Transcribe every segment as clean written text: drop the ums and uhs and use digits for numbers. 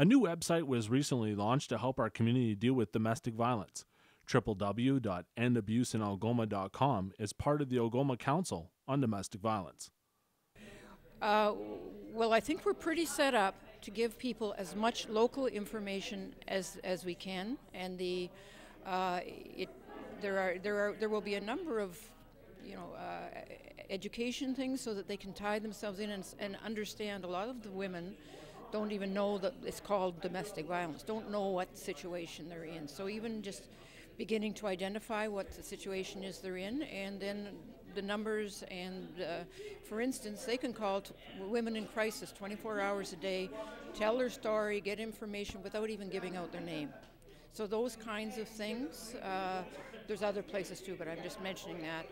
A new website was recently launched to help our community deal with domestic violence. www.endabuseinalgoma.com is part of the Algoma Council on Domestic Violence. Well, I think we're pretty set up to give people as much local information as we can, and there will be a number of education things so that they can tie themselves in and understand. A lot of the women don't even know that it's called domestic violence, don't know what situation they're in. So even just beginning to identify what the situation is they're in, and then the numbers, and for instance, they can call women in crisis 24 hours a day, tell their story, get information without even giving out their name. So those kinds of things, there's other places too, but I'm just mentioning that.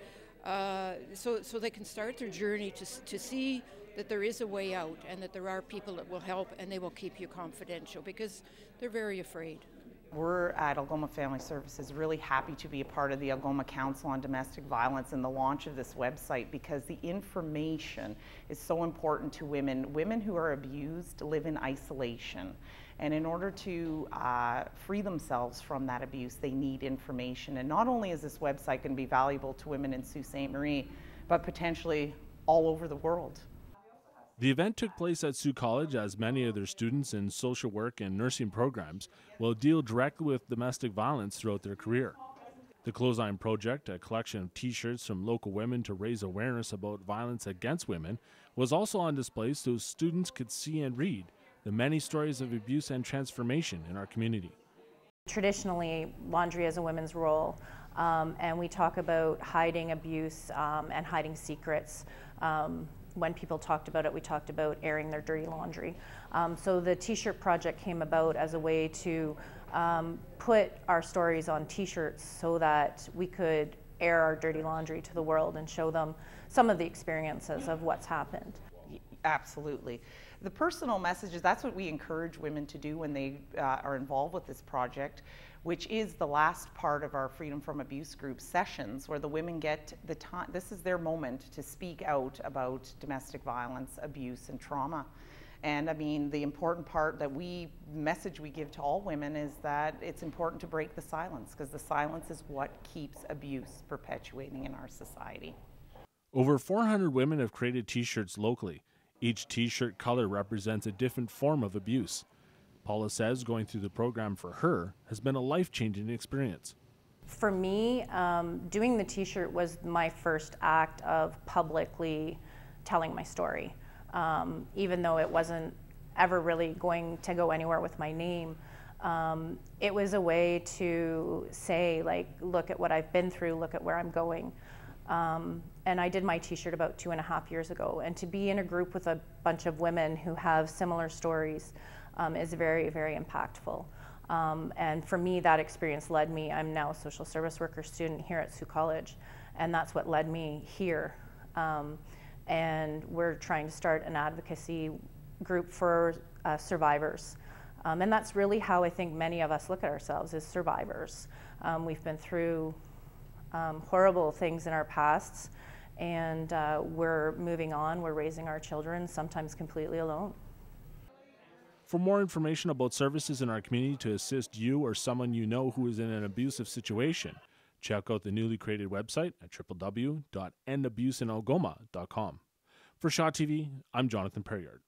So they can start their journey to see that there is a way out, and that there are people that will help, and they will keep you confidential because they're very afraid. We're at Algoma Family Services really happy to be a part of the Algoma Council on Domestic Violence and the launch of this website, because the information is so important to women. Women who are abused live in isolation, and in order to free themselves from that abuse, they need information. And not only is this website going to be valuable to women in Sault Ste. Marie, but potentially all over the world. The event took place at Sault College, as many of their students in social work and nursing programs will deal directly with domestic violence throughout their career. The Clothesline Project, a collection of T-shirts from local women to raise awareness about violence against women, was also on display so students could see and read the many stories of abuse and transformation in our community. Traditionally, laundry is a women's role, and we talk about hiding abuse and hiding secrets. When people talked about it, we talked about airing their dirty laundry. So the T-shirt project came about as a way to put our stories on T-shirts so that we could air our dirty laundry to the world and show them some of the experiences of what's happened. Absolutely. The personal messages, that's what we encourage women to do when they are involved with this project, which is the last part of our Freedom from Abuse group sessions, where the women get the time, this is their moment to speak out about domestic violence, abuse, and trauma. And I mean, the important part message we give to all women is that it's important to break the silence, because the silence is what keeps abuse perpetuating in our society. Over 400 women have created T-shirts locally. Each T-shirt color represents a different form of abuse. Paula says going through the program for her has been a life-changing experience. For me, doing the T-shirt was my first act of publicly telling my story. Even though it wasn't ever really going to go anywhere with my name, it was a way to say, like, look at what I've been through, look at where I'm going. And I did my T-shirt about 2.5 years ago, and to be in a group with a bunch of women who have similar stories is very, very impactful. And for me, that experience led me, I'm now a social service worker student here at Sault College, and that's what led me here. And we're trying to start an advocacy group for survivors. And that's really how I think many of us look at ourselves, as survivors. We've been through horrible things in our pasts, and we're moving on, we're raising our children, sometimes completely alone. For more information about services in our community to assist you or someone you know who is in an abusive situation, check out the newly created website at www.endabuseinalgoma.com. For Shaw TV, I'm Jonathan Perriard.